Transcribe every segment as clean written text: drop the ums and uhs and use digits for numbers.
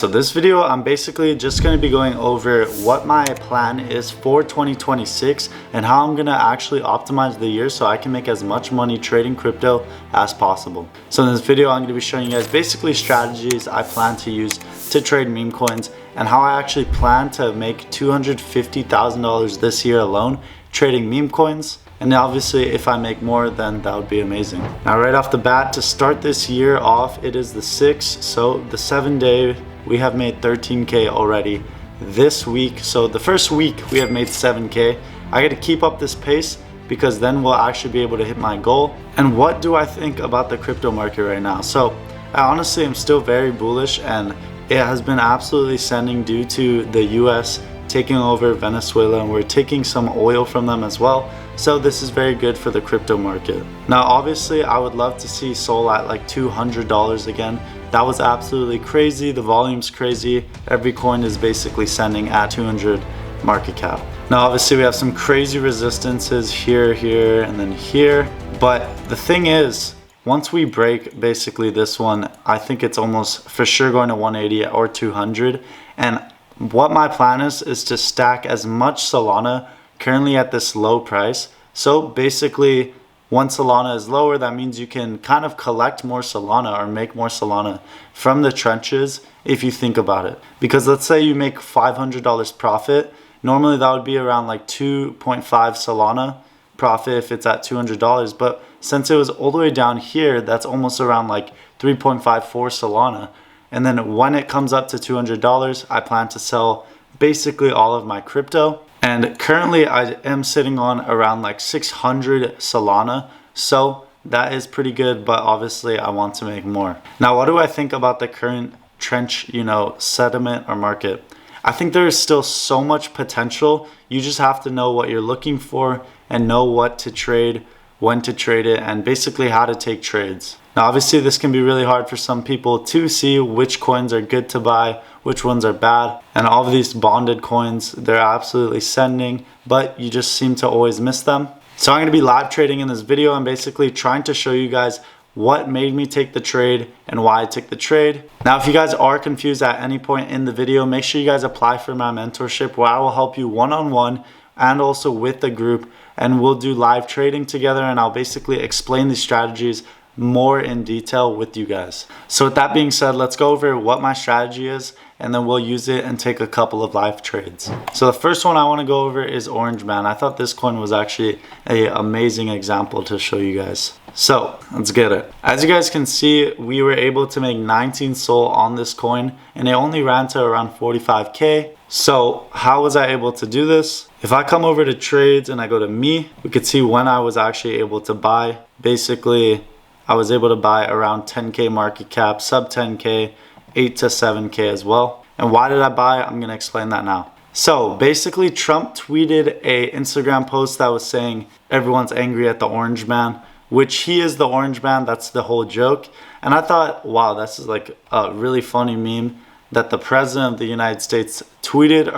So this video, I'm basically just going to be going over what my plan is for 2026 and how I'm going to actually optimize the year so I can make as much money trading crypto as possible. So in this video, I'm going to be showing you guys basically strategies I plan to use to trade meme coins and how I actually plan to make $250,000 this year alone trading meme coins. And obviously if I make more, then that would be amazing. Now right off the bat, to start this year off, it is the 6th, so the 7-day, we have made 13K already this week. So the first week we have made 7K. I got to keep up this pace because then we'll actually be able to hit my goal. And what do I think about the crypto market right now? So I honestly am still very bullish, and it has been absolutely sending due to the US taking over Venezuela, and we're taking some oil from them as well. So this is very good for the crypto market. Now obviously I would love to see Sol at like $200 again. That was absolutely crazy. The volume's crazy. Every coin is basically sending at 200 market cap. Now obviously we have some crazy resistances here, here, and then here. But the thing is, once we break basically this one, I think it's almost for sure going to 180 or 200. And what my plan is to stack as much Solana currently at this low price. So basically, once Solana is lower, that means you can kind of collect more Solana or make more Solana from the trenches if you think about it. Because let's say you make $500 profit, normally that would be around like 2.5 Solana profit if it's at $200. But since it was all the way down here, that's almost around like 3.54 Solana. And then when it comes up to $200, I plan to sell basically all of my crypto. And currently I am sitting on around like 600 Solana. So that is pretty good, but obviously I want to make more. Now, what do I think about the current trench, settlement or market? I think there is still so much potential. You just have to know what you're looking for and know what to trade, when to trade it, and basically how to take trades. Now, obviously this can be really hard for some people to see which coins are good to buy, which ones are bad. And all of these bonded coins, they're absolutely sending, but you just seem to always miss them. So I'm going to be live trading in this video and basically trying to show you guys what made me take the trade and why I took the trade. Now, if you guys are confused at any point in the video, make sure you guys apply for my mentorship where I will help you one-on-one and also with the group, and we'll do live trading together, and I'll basically explain these strategies more in detail with you guys. So with that being said, let's go over what my strategy is, and then we'll use it and take a couple of live trades. So the first one I want to go over is Orange Man. I thought this coin was actually an amazing example to show you guys. So let's get it. As you guys can see, we were able to make 19 Sol on this coin, and it only ran to around 45K. So how was I able to do this? If I come over to trades and I go to me, we could see when I was actually able to buy. Basically, I was able to buy around 10K market cap, sub 10K, 8 to 7K as well. And why did I buy? I'm going to explain that now. So basically, Trump tweeted a Instagram post that was saying everyone's angry at the Orange Man, which he is the Orange Man. That's the whole joke. And I thought, wow, this is like a really funny meme that the president of the United States tweeted,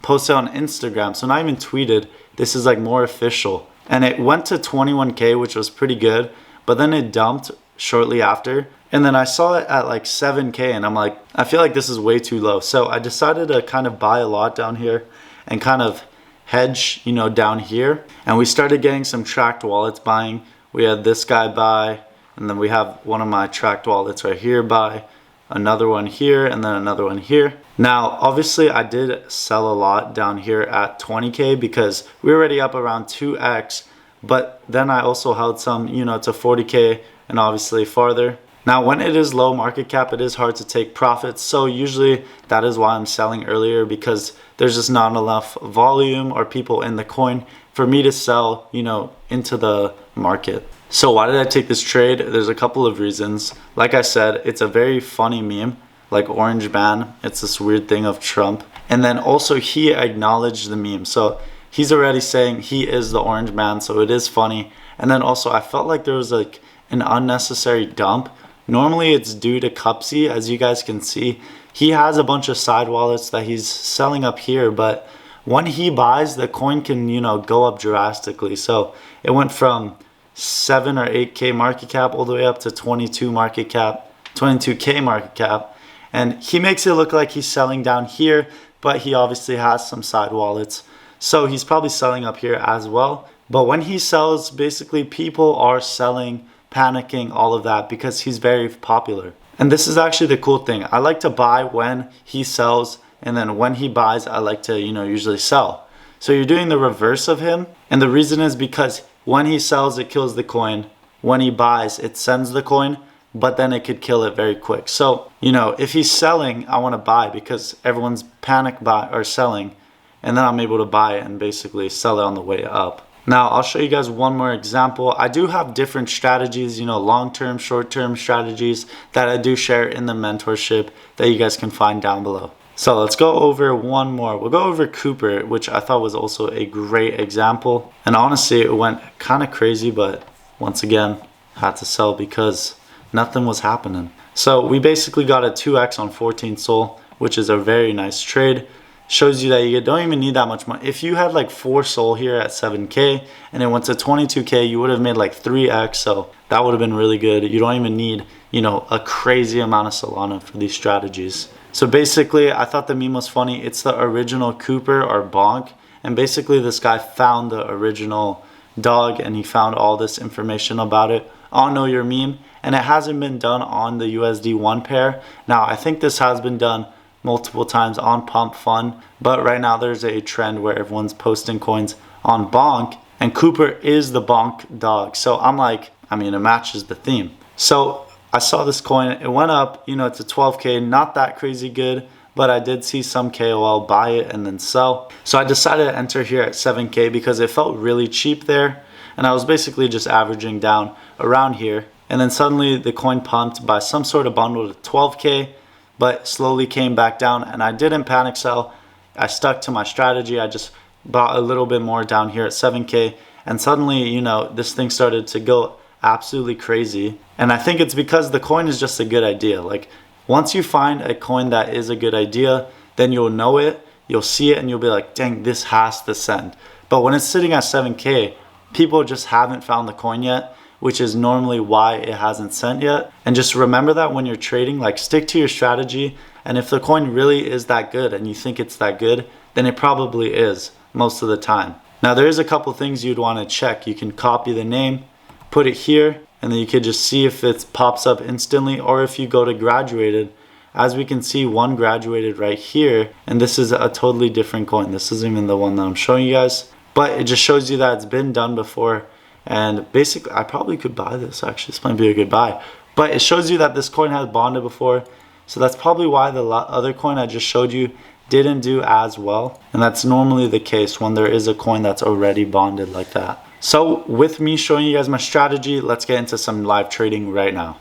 posted on Instagram. So not even tweeted, this is like more official. And it went to 21K, which was pretty good. But then it dumped shortly after. And then I saw it at like 7K, and I'm like, I feel like this is way too low. So I decided to kind of buy a lot down here and kind of hedge, down here. And we started getting some tracked wallets buying. We had this guy buy, and then we have one of my tracked wallets right here buy, another one here, and then another one here. Now, obviously I did sell a lot down here at 20K because we're already up around 2X. But then I also held some, to 40K and obviously farther. Now, when it is low market cap, it is hard to take profits. So usually that is why I'm selling earlier, because there's just not enough volume or people in the coin for me to sell, into the market. So why did I take this trade? There's a couple of reasons. Like I said, it's a very funny meme, like Orange Man. It's this weird thing of Trump. And then also he acknowledged the meme. So he's already saying he is the Orange Man, so it is funny. And then also I felt like there was like an unnecessary dump. Normally it's due to Cupsy, as you guys can see. He has a bunch of side wallets that he's selling up here, but when he buys, the coin can, go up drastically. So it went from 7 or 8K market cap all the way up to 22 market cap, 22K market cap. And he makes it look like he's selling down here, but he obviously has some side wallets. So he's probably selling up here as well. But when he sells, basically people are selling, panicking, all of that because he's very popular. And this is actually the cool thing. I like to buy when he sells, and then when he buys, I like to, usually sell. So you're doing the reverse of him. And the reason is because when he sells, it kills the coin. When he buys, it sends the coin, but then it could kill it very quick. So, if he's selling, I want to buy because everyone's panic buy or selling, and then I'm able to buy it and basically sell it on the way up. Now, I'll show you guys one more example. I do have different strategies, long-term, short-term strategies that I do share in the mentorship that you guys can find down below. So let's go over one more. We'll go over Cooper, which I thought was also a great example. And honestly, it went kind of crazy, but once again, had to sell because nothing was happening. So we basically got a 2x on 14 Sol, which is a very nice trade. Shows you that you don't even need that much money. If you had like 4 Sol here at 7K and it went to 22K, you would have made like 3x. So that would have been really good. You don't even need, a crazy amount of Solana for these strategies. So basically, I thought the meme was funny. It's the original Cooper or Bonk. And basically this guy found the original dog and he found all this information about it on Know Your Meme. And it hasn't been done on the USD1 pair. Now, I think this has been done multiple times on Pump Fun, but right now there's a trend where everyone's posting coins on Bonk, and Cooper is the Bonk dog. So I'm like, it matches the theme. So I saw this coin, it went up, it's a 12K, not that crazy good, but I did see some KOL buy it and then sell. So I decided to enter here at 7K because it felt really cheap there, and I was basically just averaging down around here. And then suddenly the coin pumped by some sort of bundle to 12K, but slowly came back down, and I didn't panic sell. I stuck to my strategy. I just bought a little bit more down here at 7K, and suddenly, this thing started to go absolutely crazy. And I think it's because the coin is just a good idea. Like, once you find a coin that is a good idea, then you'll know it, you'll see it, and you'll be like, dang, this has to send. But when it's sitting at 7K, people just haven't found the coin yet, which is normally why it hasn't sent yet. And just remember that when you're trading, like, stick to your strategy. And if the coin really is that good and you think it's that good, then it probably is most of the time. Now, there is a couple things you'd want to check. You can copy the name, put it here, and then you could just see if it pops up instantly, or if you go to graduated. As we can see, one graduated right here, and this is a totally different coin. This isn't even the one that I'm showing you guys, but it just shows you that it's been done before. And basically, I probably could buy this, actually. This might be a good buy. But it shows you that this coin has bonded before. So that's probably why the other coin I just showed you didn't do as well. And that's normally the case when there is a coin that's already bonded like that. So with me showing you guys my strategy, let's get into some live trading right now.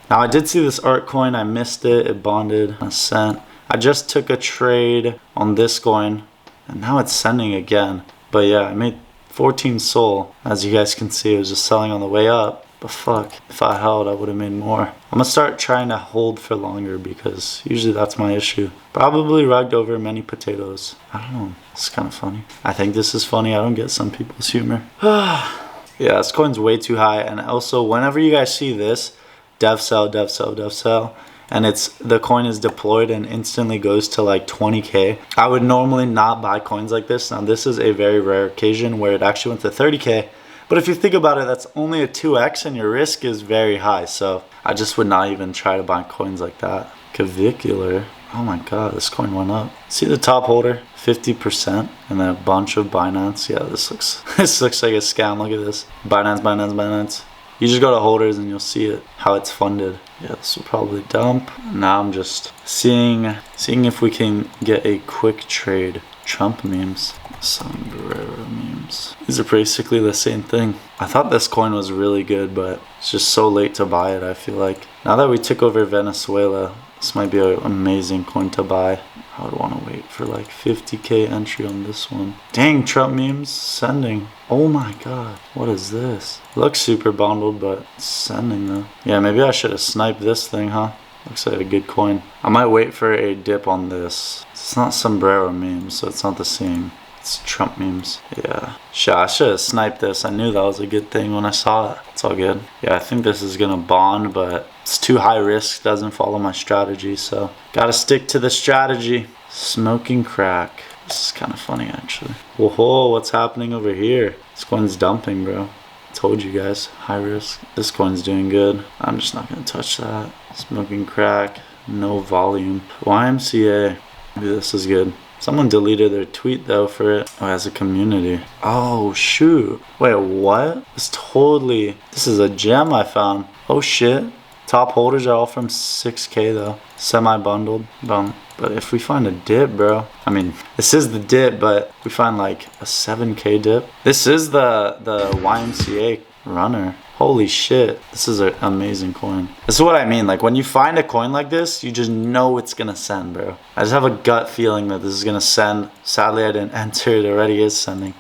Now, I did see this art coin. I missed it. It bonded a cent. I just took a trade on this coin, and now it's sending again. But yeah, I made 14 Sol. As you guys can see, it was just selling on the way up. But fuck, if I held, I would have made more. I'm gonna start trying to hold for longer because usually that's my issue. Probably rugged over many potatoes. I don't know. It's kind of funny. I think this is funny. I don't get some people's humor. Yeah, this coin's way too high. And also, whenever you guys see this, dev sell, dev sell, dev sell, and the coin is deployed and instantly goes to like 20K. I would normally not buy coins like this. Now, this is a very rare occasion where it actually went to 30K. But if you think about it, that's only a 2x and your risk is very high. So I just would not even try to buy coins like that. Clavicular. Oh my God, this coin went up. See the top holder? 50% and then a bunch of Binance. Yeah, this looks like a scam. Look at this. Binance, Binance, Binance. You just go to holders and you'll see it, how it's funded. Yeah, this will probably dump. Now I'm just seeing if we can get a quick trade. Trump memes. Sombrero memes. These are basically the same thing. I thought this coin was really good, but it's just so late to buy it, I feel like. Now that we took over Venezuela, this might be an amazing coin to buy. I would want to wait for like 50K entry on this one. Dang, Trump memes sending. Oh my God, what is this? Looks super bundled, but it's sending though. Yeah, maybe I should have sniped this thing, huh? Looks like a good coin. I might wait for a dip on this. It's not sombrero memes, so it's not the same. It's Trump memes. Yeah. I should have sniped this. I knew that was a good thing when I saw it. It's all good. Yeah, I think this is gonna bond, but It's too high risk, doesn't follow my strategy, so gotta stick to the strategy. Smoking crack. This is kind of funny, actually. Whoa, what's happening over here? This coin's dumping, bro. Told you guys, high risk. This coin's doing good. I'm just not gonna touch that. Smoking crack, no volume. YMCA, maybe this is good. Someone deleted their tweet though for it. Oh, as a community. Oh shoot. Wait, what? This is a gem I found. Oh shit. Top holders are all from 6K though. Semi-bundled. Boom. But if we find a dip, bro. I mean, this is the dip, but we find like a 7K dip. This is the YMCA runner. Holy shit. This is an amazing coin. This is what I mean. Like when you find a coin like this, you just know it's gonna send, bro. I just have a gut feeling that this is gonna send. Sadly, I didn't enter. It already is sending.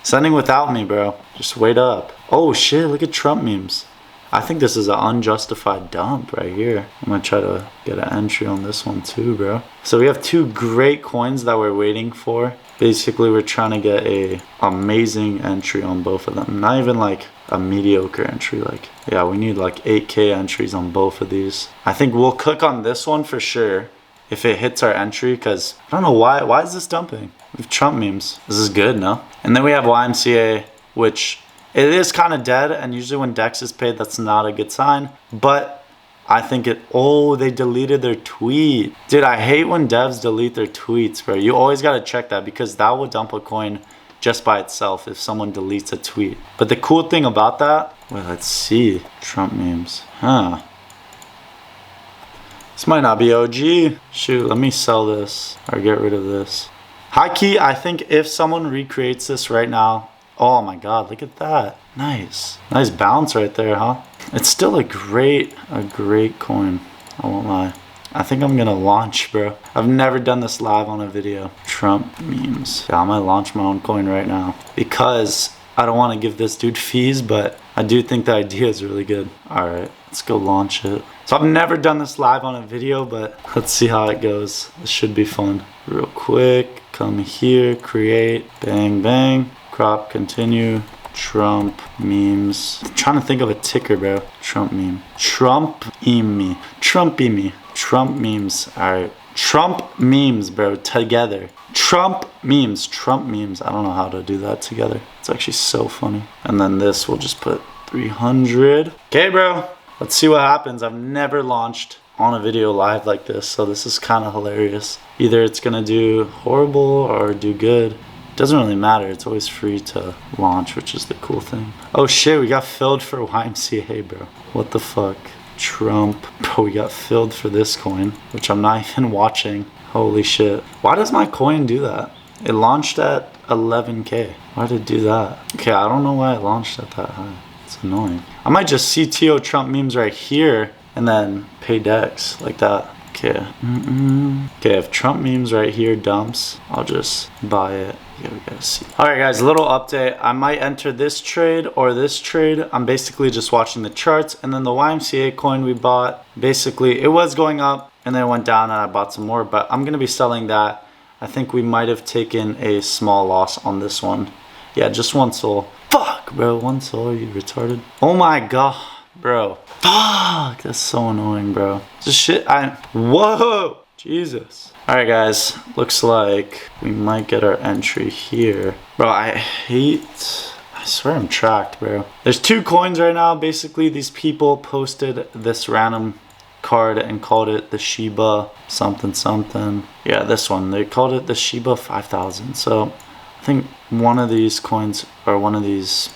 Sending without me, bro. Just wait up. Oh shit, look at Trump memes. I think this is an unjustified dump right here. I'm gonna try to get an entry on this one too, bro. So we have two great coins that we're waiting for. Basically, we're trying to get a amazing entry on both of them. Not even like a mediocre entry. Like, yeah, we need like 8K entries on both of these. I think we'll cook on this one for sure if it hits our entry, because I don't know why is this dumping? We have Trump memes. This is good, no? And then we have YMCA, which it is kind of dead, and usually when Dex is paid, that's not a good sign. But I think they deleted their tweet. Dude, I hate when devs delete their tweets, bro. You always got to check that, because that will dump a coin just by itself if someone deletes a tweet. But the cool thing about that, well, let's see. Trump memes. Huh. This might not be OG. Shoot, let me sell this or get rid of this. High key, I think if someone recreates this right now, oh my god, look at that. Nice. Nice bounce right there, huh? It's still a great coin. I won't lie. I think I'm gonna launch, bro. I've never done this live on a video. Trump memes. Yeah, I might launch my own coin right now, because I don't want to give this dude fees, but I do think the idea is really good. All right, let's go launch it. So I've never done this live on a video, but let's see how it goes. This should be fun. Real quick, come here, create, bang, bang, crop, continue, Trump memes. I'm trying to think of a ticker, bro. Trump meme. Trump-eme. Trump-eme. Trump memes. All right. Trump memes, bro, together. Trump memes. Trump memes. I don't know how to do that together. It's actually so funny. And then this, we'll just put 300. Okay, bro. Let's see what happens. I've never launched on a video live like this, so this is kind of hilarious. Either it's gonna do horrible or do good. It doesn't really matter. It's always free to launch, which is the cool thing. Oh shit, we got filled for YMCA, bro. What the fuck? Trump. Bro, we got filled for this coin, which I'm not even watching. Holy shit. Why does my coin do that? It launched at 11K. Why did it do that? Okay, I don't know why it launched at that high. It's annoying. I might just CTO Trump memes right here and then pay Dex like that. Okay. Okay, if Trump memes right here dumps, I'll just buy it. Yeah, we gotta see. Alright guys, a little update. I might enter this trade or this trade. I'm basically just watching the charts. And then the YMCA coin we bought, basically it was going up and then it went down and I bought some more, but I'm gonna be selling that. I think we might have taken a small loss on this one. Yeah, just one soul. Fuck, bro, one soul, are you retarded? Oh my god, bro. Fuck, that's so annoying, bro. This shit, whoa, Jesus. All right, guys, looks like we might get our entry here. Bro, I swear I'm tracked, bro. There's two coins right now. Basically, these people posted this random card and called it the Sheiba something something. Yeah, this one, they called it the Sheiba 5000. So I think one of these coins, or one of these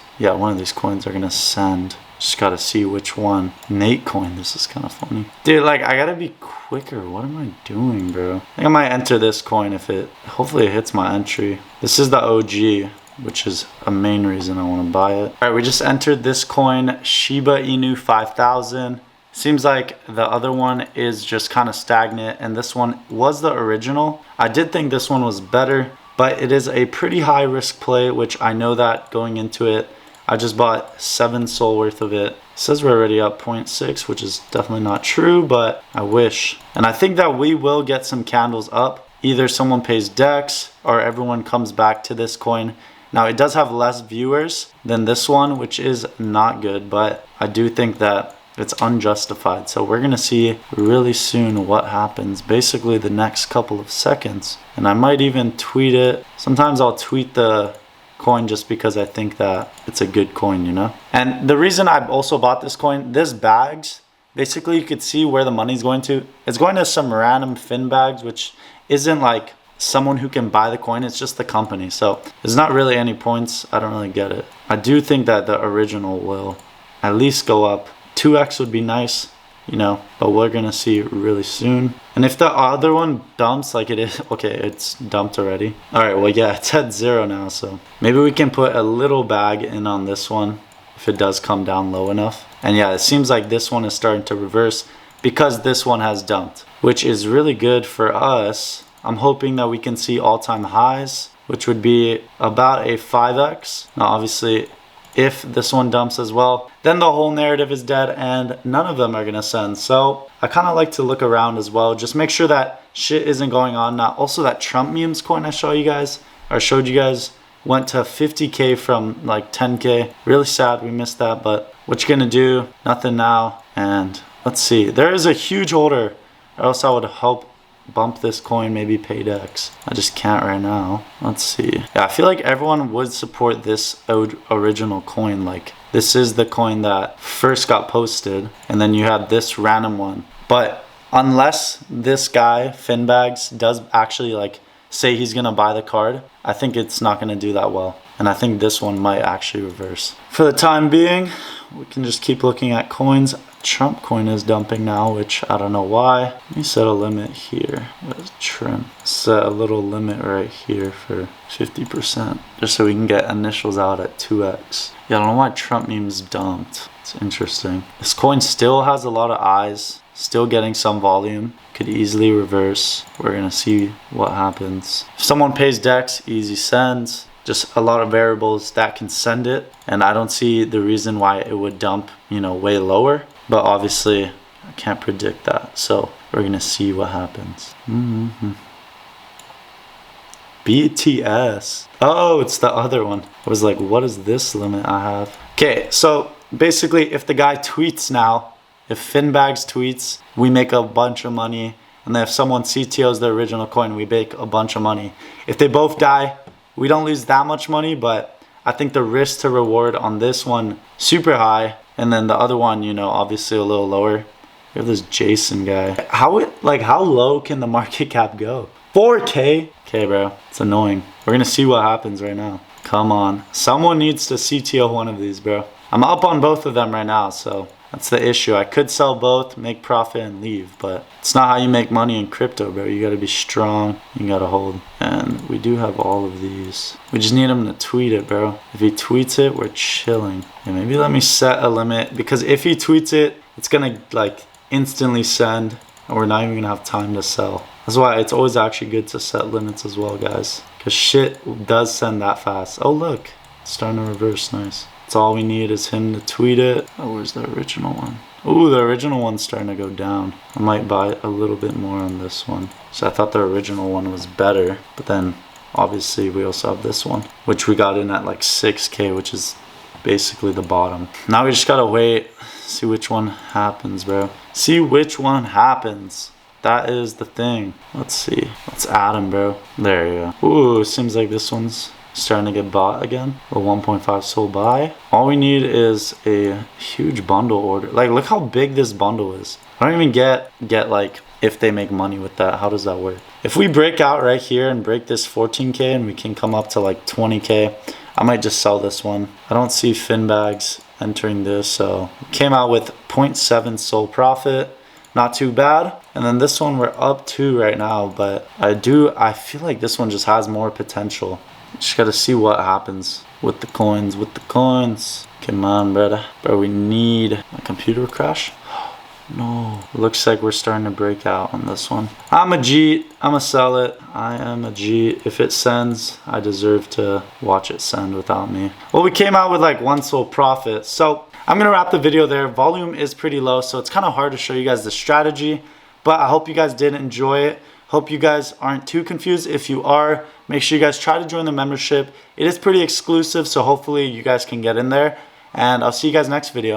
coins are gonna send. Just gotta see which one. Memecoin, this is kind of funny. Dude, like, I gotta be quicker. What am I doing, bro? I think I might enter this coin if hopefully it hits my entry. This is the OG, which is a main reason I want to buy it. All right, we just entered this coin, Sheiba Inu 5000. Seems like the other one is just kind of stagnant, and this one was the original. I did think this one was better, but it is a pretty high risk play, which I know that going into it. I just bought 7 soul worth of it. It says we're already up 0.6, which is definitely not true, but I wish. And I think that we will get some candles up. Either someone pays Dex or everyone comes back to this coin. Now, it does have less viewers than this one, which is not good, but I do think that It's unjustified. So we're gonna see really soon what happens, basically the next couple of seconds. And I might even tweet it. Sometimes I'll tweet the coin just because I think that it's a good coin, you know? And the reason I've also bought this coin, this bags, basically you could see where the money's going to. It's going to some random fin bags, which isn't like someone who can buy the coin, it's just the company. So there's not really any points. I don't really get it. I do think that the original will at least go up. 2x would be nice, you know, but we're gonna see really soon. And if the other one dumps like it is, okay, it's dumped already. All right, well, yeah, it's at 0 now, so maybe we can put a little bag in on this one if it does come down low enough. And yeah, it seems like this one is starting to reverse because this one has dumped, which is really good for us. I'm hoping that we can see all-time highs, which would be about a 5x. Now, obviously, if this one dumps as well, then the whole narrative is dead and none of them are gonna send. So I kind of like to look around as well. Just make sure that shit isn't going on. Now, also that Trump memes coin I showed you guys went to 50K from like 10K. Really sad we missed that, but what you gonna do? Nothing now. And let's see, there is a huge holder, or else I would help bump this coin, maybe paid X. I just can't right now. Let's see. Yeah, I feel like everyone would support this original coin. Like, this is the coin that first got posted, and then you have this random one. But unless this guy, Finbags, does actually like say he's gonna buy the card, I think it's not gonna do that well. And I think this one might actually reverse. For the time being, we can just keep looking at coins. Trump coin is dumping now, which I don't know why. Let me set a limit here. Let's trim. Set a little limit right here for 50%, just so we can get initials out at 2x. Yeah, I don't know why Trump memes dumped. It's interesting. This coin still has a lot of eyes, still getting some volume. Could easily reverse. We're gonna see what happens. If someone pays Dex, easy sends. Just a lot of variables that can send it, and I don't see the reason why it would dump, you know, way lower. But obviously, I can't predict that. So we're gonna see what happens. BTS. Oh, it's the other one. I was like, what is this limit I have? Okay, so basically, if the guy tweets now, if Finbags tweets, we make a bunch of money. And then if someone CTOs the original coin, we make a bunch of money. If they both die, we don't lose that much money, but I think the risk to reward on this one, super high. And then the other one, you know, obviously a little lower. We have this Jason guy. How low can the market cap go? 4K? Okay, bro, it's annoying. We're gonna see what happens right now. Come on, someone needs to CTO one of these, bro. I'm up on both of them right now, so that's the issue. I could sell both, make profit, and leave, but it's not how you make money in crypto, bro. You gotta be strong, you gotta hold. And we do have all of these. We just need him to tweet it, bro. If he tweets it, we're chilling. Yeah, maybe let me set a limit, because if he tweets it, it's gonna like instantly send, and we're not even gonna have time to sell. That's why it's always actually good to set limits as well, guys, because shit does send that fast. Oh, look, it's starting to reverse. Nice. That's all we need is him to tweet it. Oh, where's the original one? Ooh, the original one's starting to go down. I might buy a little bit more on this one. So I thought the original one was better, but then obviously we also have this one, which we got in at like 6K, which is basically the bottom. Now we just gotta wait, see which one happens, bro. See which one happens. That is the thing. Let's see. Let's add him, bro. There you go. Ooh, seems like this one's starting to get bought again. A 1.5 sold buy. All we need is a huge bundle order. Like, look how big this bundle is. I don't even get like if they make money with that. How does that work? If we break out right here and break this 14K and we can come up to like 20K, I might just sell this one. I don't see Finbags entering this, so came out with 0.7 sold profit. Not too bad. And then this one we're up to right now, but I feel like this one just has more potential. Just gotta see what happens with the coins, Come on, brother. Bro, we need a computer crash. No, looks like we're starting to break out on this one. I'm a G, I'ma sell it. I am a G. If it sends, I deserve to watch it send without me. Well, we came out with like 1 sold profit. So I'm gonna wrap the video there. Volume is pretty low, so it's kind of hard to show you guys the strategy, but I hope you guys did enjoy it. Hope you guys aren't too confused. If you are, make sure you guys try to join the membership. It is pretty exclusive, so hopefully you guys can get in there. And I'll see you guys next video.